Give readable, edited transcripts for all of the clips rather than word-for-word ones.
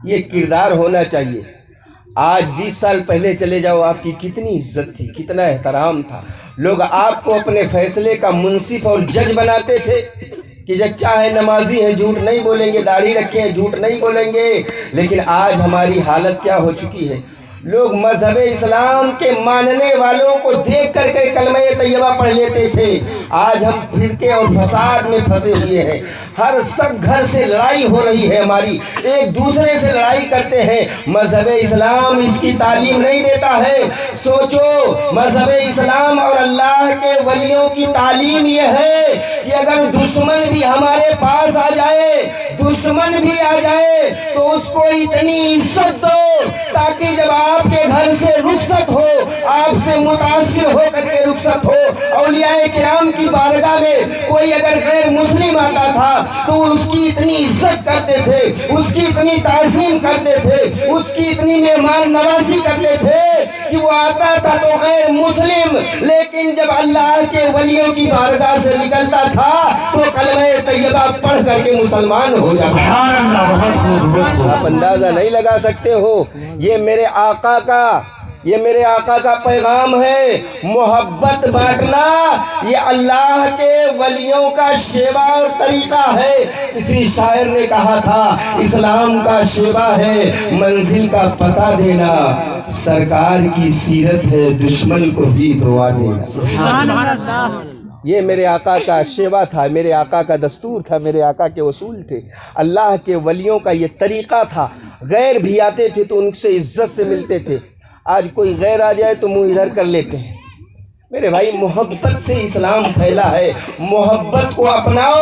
یہ کردار ہونا چاہیے۔ آج 20 سال پہلے چلے جاؤ، آپ کی کتنی عزت تھی، کتنا احترام تھا، لوگ آپ کو اپنے فیصلے کا منصف اور جج بناتے تھے کہ جچہ ہے، نمازی ہے، جھوٹ نہیں بولیں گے، داڑھی رکھے ہیں، جھوٹ نہیں بولیں گے۔ لیکن آج ہماری حالت کیا ہو چکی ہے، لوگ مذہب اسلام کے ماننے والوں کو دیکھ کر کے کلمہ طیبہ پڑھ لیتے تھے۔ آج ہم فرقے اور فساد میں پھنسے ہوئے ہیں، ہر سب گھر سے لڑائی ہو رہی ہے ہماری، ایک دوسرے سے لڑائی کرتے ہیں۔ مذہب اسلام اس کی تعلیم نہیں دیتا ہے۔ سوچو، مذہب اسلام اور اللہ کے ولیوں کی تعلیم یہ ہے کہ اگر دشمن بھی ہمارے پاس آ جائے، دشمن بھی آ جائے تو اس کو اتنی عزت دو تاکہ جب آپ کے گھر سے رخصت ہو، آپ سے متاثر ہو کر کے رخصت ہو۔ اولیاء کرام کی بارگاہ میں کوئی اگر غیر مسلم آتا تھا تو اس کی اتنی عزت کرتے تھے، اس کی اتنی تعظیم کرتے تھے، اس کی اتنی مہمان نوازی کرتے تھے کہ وہ آتا تھا تو غیر مسلم، لیکن جب اللہ کے ولیوں کی بارگاہ سے نکلتا تھا تو کلمہ طیبہ پڑھ کر کے مسلمان ہو جاتا تھا۔ آپ اندازہ نہیں لگا سکتے ہو، یہ میرے آقا کا پیغام ہے۔ محبت بانٹنا یہ اللہ کے ولیوں کا شیوا اور طریقہ ہے۔ کسی شاعر نے کہا تھا، اسلام کا شیوا ہے منزل کا پتہ دینا، سرکار کی سیرت ہے دشمن کو بھی دعا دینا۔ یہ میرے آقا کا شیوا تھا، میرے آقا کا دستور تھا، میرے آقا کے اصول تھے، اللہ کے ولیوں کا یہ طریقہ تھا۔ غیر بھی آتے تھے تو ان سے عزت سے ملتے تھے۔ آج کوئی غیر آ جائے تو منہ ادھر کر لیتے ہیں۔ میرے بھائی، محبت سے اسلام پھیلا ہے، محبت کو اپناؤ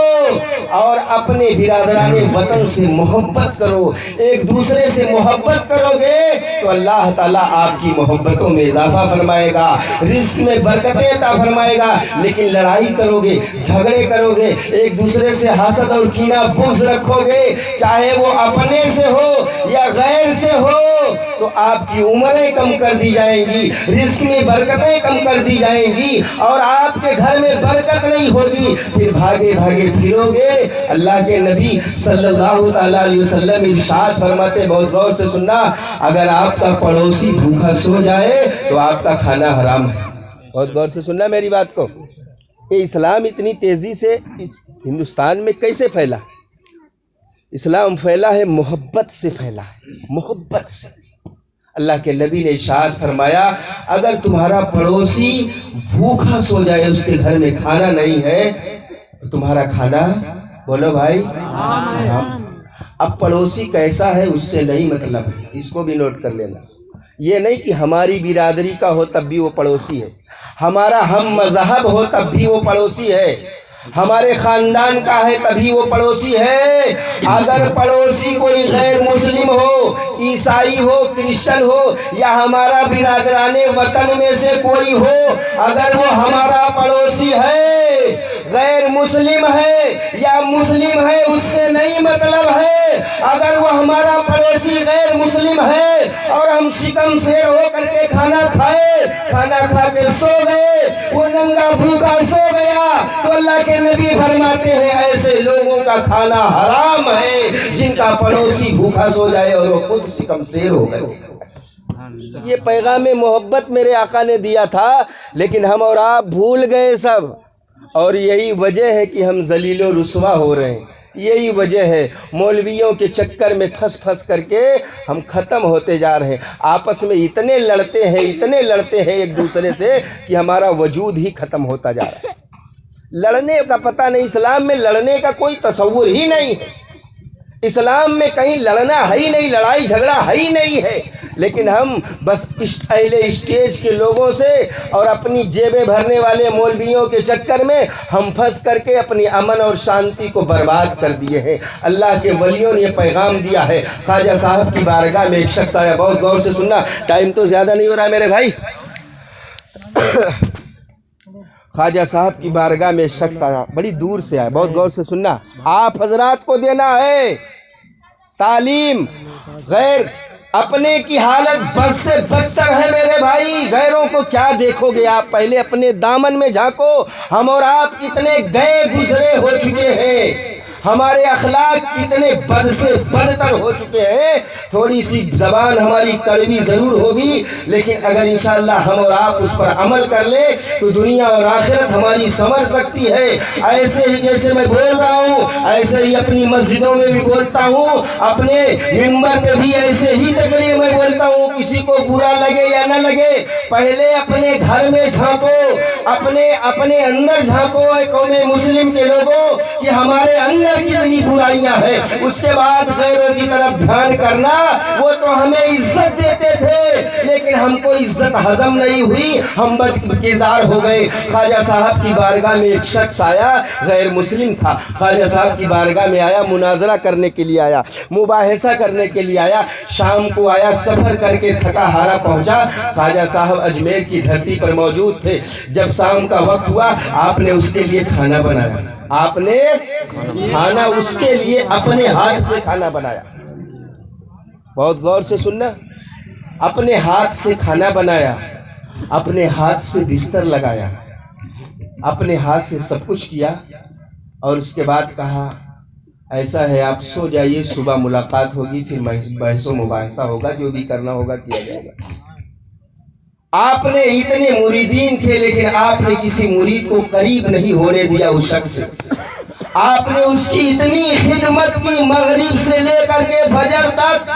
اور اپنے برادران وطن سے محبت کرو، ایک دوسرے سے محبت کرو گے تو اللہ تعالیٰ آپ کی محبتوں میں اضافہ فرمائے گا، رزق میں برکتیں عطا فرمائے گا۔ لیکن لڑائی کرو گے، جھگڑے کرو گے، ایک دوسرے سے حسد اور کینہ بغض رکھو گے، چاہے وہ اپنے سے ہو یا غیر سے ہو، تو آپ کی عمریں کم کر دی جائیں گی، رزق میں برکتیں کم کر دی جائیں گی اور آپ کے گھر میں برکت نہیں ہوگی، پھر بھاگے بھاگے پھرو گے۔ اللہ کے نبی صلی اللہ تعالیٰ علیہ وسلم ارشاد فرماتے، بہت غور سے سننا، اگر آپ کا پڑوسی بھوکا سو جائے تو آپ کا کھانا حرام ہے۔ بہت غور سے سننا میری بات کو۔ یہ اسلام اتنی تیزی سے ہندوستان میں کیسے پھیلا؟ اسلام پھیلا ہے محبت سے، پھیلا ہے محبت سے۔ اللہ کے نبی نے ارشاد فرمایا، اگر تمہارا پڑوسی بھوکا سو جائے، اس کے گھر میں کھانا نہیں ہے، تو تمہارا کھانا، بولو بھائی، حرام۔ اب پڑوسی کیسا ہے اس سے نہیں مطلب ہے، اس کو بھی نوٹ کر لینا۔ یہ نہیں کہ ہماری برادری کا ہو تب بھی وہ پڑوسی ہے، ہمارا ہم مذہب ہو تب بھی وہ پڑوسی ہے، ہمارے خاندان کا ہے تبھی وہ پڑوسی ہے۔ اگر پڑوسی کوئی غیر مسلم ہو، عیسائی ہو، کرسچن ہو، یا ہمارا برادران وطن میں سے کوئی ہو، اگر وہ ہمارا پڑوسی ہے، غیر مسلم ہے یا مسلم ہے، اس سے نہیں مطلب ہے۔ اگر وہ ہمارا پڑوسی غیر مسلم ہے اور ہم شکم سیر ہو کر کے کھانا کھائے، کھانا کھا کے سو گئے، وہ ننگا بھوکا سو گیا، تو اللہ کے نبی فرماتے ہیں ایسے لوگوں کا کھانا حرام ہے جن کا پڑوسی بھوکا سو جائے اور وہ خود شکم سیر ہو گئے۔ یہ پیغام محبت میرے آقا نے دیا تھا، لیکن ہم اور آپ بھول گئے سب، اور یہی وجہ ہے کہ ہم ذلیل و رسوا ہو رہے ہیں۔ یہی وجہ ہے، مولویوں کے چکر میں پھنس کر کے ہم ختم ہوتے جا رہے ہیں، آپس میں اتنے لڑتے ہیں ایک دوسرے سے کہ ہمارا وجود ہی ختم ہوتا جا رہا ہے۔ لڑنے کا پتہ نہیں، اسلام میں لڑنے کا کوئی تصور ہی نہیں ہے، اسلام میں کہیں لڑنا ہے ہی نہیں، لڑائی جھگڑا ہے ہی نہیں ہے، لیکن ہم بس اہل اسٹیج کے لوگوں سے اور اپنی جیبیں بھرنے والے مولویوں کے چکر میں ہم پھنس کر کے اپنی امن اور شانتی کو برباد کر دیے ہیں۔ اللہ کے ولیوں نے یہ پیغام دیا ہے۔ خواجہ صاحب کی بارگاہ میں ایک شخص آیا، بہت غور سے سننا، ٹائم تو زیادہ نہیں ہو رہا میرے بھائی۔ خواجہ صاحب کی بارگاہ میں ایک شخص آیا، بڑی دور سے آیا، بہت غور سے سننا، آپ حضرات کو دینا ہے تعلیم۔ غیر اپنے کی حالت بد سے بدتر ہے میرے بھائی، غیروں کو کیا دیکھو گے آپ، پہلے اپنے دامن میں جھانکو۔ ہم اور آپ کتنے گئے گزرے ہو چکے ہیں، ہمارے اخلاق کتنے بد سے بدتر ہو چکے ہیں. تھوڑی سی زبان ہماری کڑوی ضرور ہوگی، لیکن اگر انشاءاللہ ہم اور آپ اس پر عمل کر لیں تو دنیا اور آخرت ہماری سنور سکتی ہے. ایسے ہی جیسے میں بول رہا ہوں ایسے ہی اپنی مسجدوں میں بھی بولتا ہوں، اپنے ممبر پہ بھی ایسے ہی تقریر میں بولتا ہوں. کسی کو برا لگے یا نہ لگے، پہلے اپنے گھر میں جھانکو، اپنے اندر جھانکو اے قوم مسلم کے لوگوں کہ ہمارے اندر کتنی برائیاں ہیں. اس کے بعد غیروں کی طرف دھیان کرنا. وہ تو ہمیں عزت دیتے تھے لیکن ہم کو عزت ہضم نہیں ہوئی، ہم بد کردار ہو گئے. خواجہ صاحب کی بارگاہ میں ایک شخص آیا، غیر مسلم تھا. خواجہ صاحب کی بارگاہ میں آیا، مناظرہ کرنے کے لیے آیا، مباحثہ کرنے کے لیے آیا. شام کو آیا، سفر کر کے تھکا ہارا پہنچا. خواجہ صاحب اجمیر کی دھرتی پر موجود تھے. جب شام کا وقت ہوا آپ نے اس کے لیے کھانا بنایا. آپ نے کھانا اس کے لیے اپنے ہاتھ سے کھانا بنایا. بہت غور سے سننا. اپنے ہاتھ سے کھانا بنایا، اپنے ہاتھ سے بستر لگایا، اپنے ہاتھ سے سب کچھ کیا. اور اس کے بعد کہا ایسا ہے آپ سو جائیے، صبح ملاقات ہوگی، پھر بحث و مباحثہ ہوگا، جو بھی کرنا ہوگا کیا جائے گا. آپ نے اتنے مریدین تھے لیکن آپ نے کسی مرید کو قریب نہیں ہونے دیا اس شخص سے. آپ نے اس کی اتنی خدمت کی، مغرب سے لے کر کے فجر تک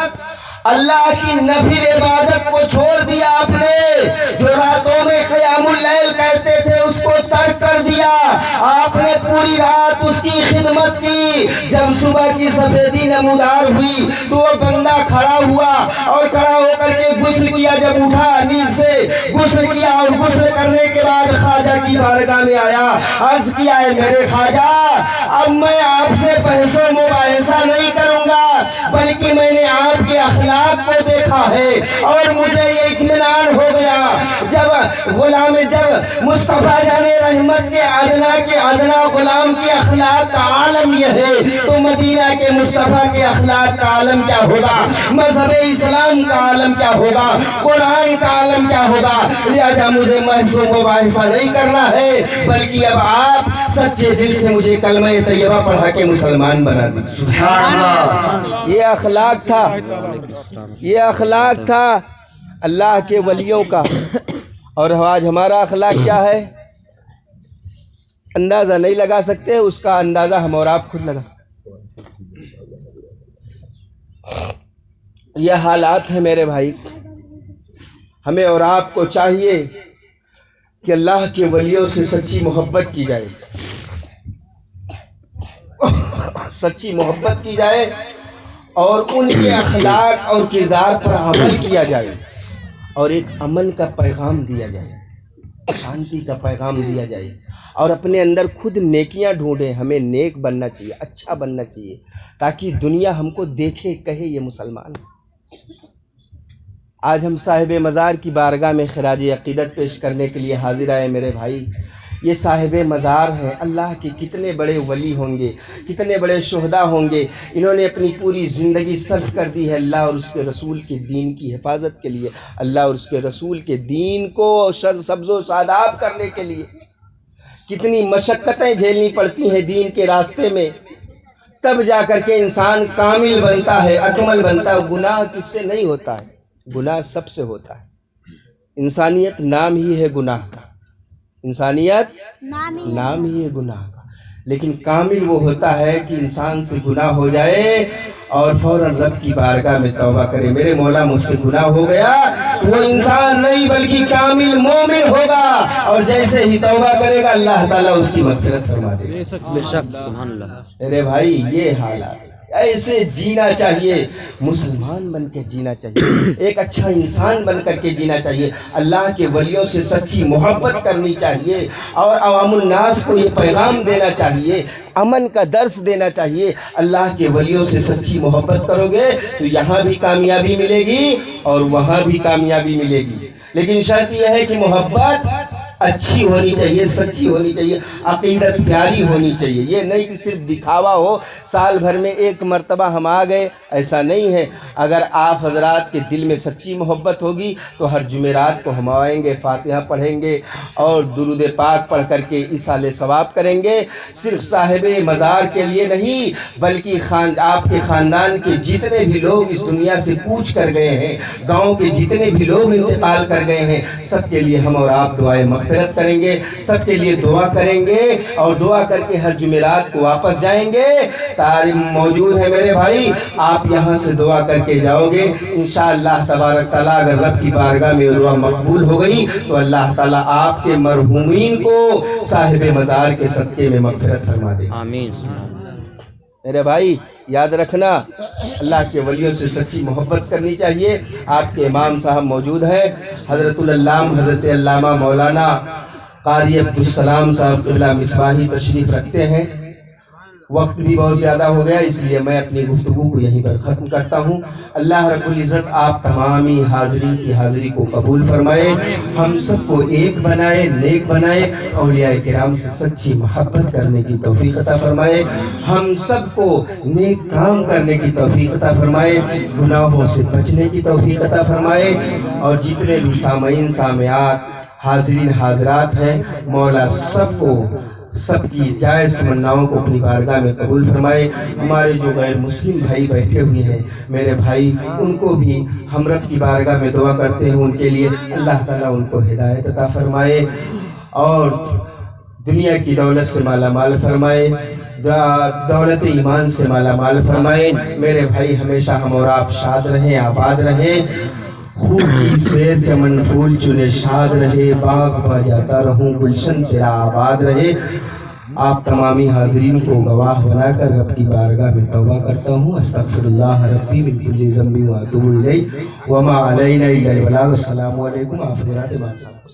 اللہ کی نفل عبادت کو چھوڑ دیا. آپ نے جو راتوں میں قیام اللیل کہتے تھے اس کو ترک کر دیا. آپ نے پوری رات اس کی خدمت کی. جب صبح کی سفیدی نمودار ہوئی تو وہ بندہ کھڑا ہوا اور کھڑا ہو کر کے غسل کیا. جب اٹھا نیند سے غسل کیا اور غسل کرنے کے بعد خواجہ کی بارگاہ میں آیا. عرض کیا ہے میرے خواجہ اب میں آپ سے بحث و مباحثہ نہیں کروں گا، بلکہ میں نے آپ کے اخلاق کو دیکھا ہے اور مجھے یہ اطمینان ہو گیا. جب مصطفیٰ جان رحمت کے ادنا غلام کے اخلاق کا عالم یہ ہے تو مدینہ کے مصطفیٰ کے اخلاق کا عالم کیا ہوگا، مذہب اسلام کا عالم کیا ہوگا، قرآن کا عالم کیا ہوگا. لہذا مجھے بحث و مباحثہ نہیں کرنا ہے، بلکہ اب آپ سچے دل سے مجھے کلمہ طیبہ پڑھا کے مسلمان بنا دی. سبحان اللہ. یہ اخلاق تھا، یہ اخلاق تھا اللہ کے ولیوں کا. اور آج ہمارا اخلاق کیا ہے اندازہ نہیں لگا سکتے، اس کا اندازہ ہم اور آپ خود لگا. یہ حالات ہیں میرے بھائی. ہمیں اور آپ کو چاہیے کہ اللہ کے ولیوں سے سچی محبت کی جائے، سچی محبت کی جائے اور ان کے اخلاق اور کردار پر عمل کیا جائے اور ایک امن کا پیغام دیا جائے، شانتی کا پیغام دیا جائے اور اپنے اندر خود نیکیاں ڈھونڈیں. ہمیں نیک بننا چاہیے، اچھا بننا چاہیے تاکہ دنیا ہم کو دیکھے، کہے یہ مسلمان. آج ہم صاحب مزار کی بارگاہ میں خراج عقیدت پیش کرنے کے لیے حاضر آئے میرے بھائی. یہ صاحب مزار ہیں، اللہ کے کتنے بڑے ولی ہوں گے، کتنے بڑے شہداء ہوں گے. انہوں نے اپنی پوری زندگی صرف کر دی ہے اللہ اور اس کے رسول کے دین کی حفاظت کے لیے، اللہ اور اس کے رسول کے دین کو سبز و شاداب کرنے کے لیے. کتنی مشقتیں جھیلنی پڑتی ہیں دین کے راستے میں، تب جا کر کے انسان کامل بنتا ہے، اکمل بنتا ہے. گناہ کس سے نہیں ہوتا ہے؟ گناہ سب سے ہوتا ہے. انسانیت نام ہی ہے گناہ کا، انسانیت نام ہی ہے گناہ کا. لیکن کامل وہ ہوتا ہے کہ انسان سے گناہ ہو جائے اور فوراً رب کی بارگاہ میں توبہ کرے. میرے مولا مجھ سے گناہ ہو گیا، وہ انسان نہیں بلکہ کامل مومن ہوگا اور جیسے ہی توبہ کرے گا اللہ تعالیٰ اس کی مغفرت فرما دے گا. بے شک سبحان اللہ. میرے بھائی یہ حالات ایسے جینا چاہیے، مسلمان بن کے جینا چاہیے، ایک اچھا انسان بن کر کے جینا چاہیے. اللہ کے ولیوں سے سچی محبت کرنی چاہیے اور عوام الناس کو یہ پیغام دینا چاہیے، امن کا درس دینا چاہیے. اللہ کے ولیوں سے سچی محبت کرو گے تو یہاں بھی کامیابی ملے گی اور وہاں بھی کامیابی ملے گی. لیکن شرط یہ ہے کہ محبت اچھی ہونی چاہیے، سچی ہونی چاہیے، عقیدت پیاری ہونی چاہیے. یہ نہیں کہ صرف دکھاوا ہو، سال بھر میں ایک مرتبہ ہم آ گئے، ایسا نہیں ہے. اگر آپ حضرات کے دل میں سچی محبت ہوگی تو ہر جمعرات کو ہم آئیں گے، فاتحہ پڑھیں گے اور درود پاک پڑھ کر کے ایصال ثواب کریں گے. صرف صاحب مزار کے لیے نہیں بلکہ آپ کے خاندان کے جتنے بھی لوگ اس دنیا سے کوچ کر گئے ہیں، گاؤں کے جتنے بھی لوگ انتقال کر گئے ہیں، سب کے لیے ہم اور آپ دعائیں مغفرت کریں گے، سب کے لیے دعا کریں گے اور دعا کر کے ہر جمعرات کو واپس جائیں گے. تاریخ موجود ہے میرے بھائی، آپ یہاں سے دعا کر کے جاؤ گے انشاءاللہ تبارک تعالیٰ. اگر رب کی بارگاہ میں دعا مقبول ہو گئی تو اللہ تعالیٰ آپ کے مرحومین کو صاحب مزار کے صدقے میں مغفرت فرما دے. آمین. میرے بھائی یاد رکھنا، اللہ کے ولیوں سے سچی محبت کرنی چاہیے. آپ کے امام صاحب موجود ہیں، حضرت العلامہ حضرت علامہ مولانا قاری عبدالسلام صاحب قبلہ مصباحی تشریف رکھتے ہیں. وقت بھی بہت زیادہ ہو گیا، اس لیے میں اپنی گفتگو کو یہیں پر ختم کرتا ہوں. اللہ رب العزت آپ تمامی حاضرین کی حاضری کو قبول فرمائے، ہم سب کو ایک بنائے، نیک بنائے، اولیاء کرام سے سچی محبت کرنے کی توفیق عطا فرمائے، ہم سب کو نیک کام کرنے کی توفیق عطا فرمائے، گناہوں سے بچنے کی توفیق عطا فرمائے. اور جتنے بھی سامعین سامعات حاضرین حاضرات ہیں، مولا سب کو سب کی جائز تمناؤں کو اپنی بارگاہ میں قبول فرمائے. ہمارے جو غیر مسلم بھائی بیٹھے ہوئے ہیں میرے بھائی، ان کو بھی ہم رب کی بارگاہ میں دعا کرتے ہیں، ان کے لیے اللہ تعالیٰ ان کو ہدایت عطا فرمائے اور دنیا کی دولت سے مالا مال فرمائے، دولت ایمان سے مالا مال فرمائے. میرے بھائی ہمیشہ ہم اور آپ شاد رہیں، آباد رہیں، خوب کی سیر چمن پھول چنے شاد رہے، باغ پا جاتا رہوں گلشن تیرا آباد رہے. آپ تمامی حاضرین کو گواہ بنا کر رب کی بارگاہ میں توبہ کرتا ہوں. استغفر اللہ ربی من کل ذنب واتوب الیہ وما علینا الا البلاغ. السلام علیکم. آپ حضرات امام صاحب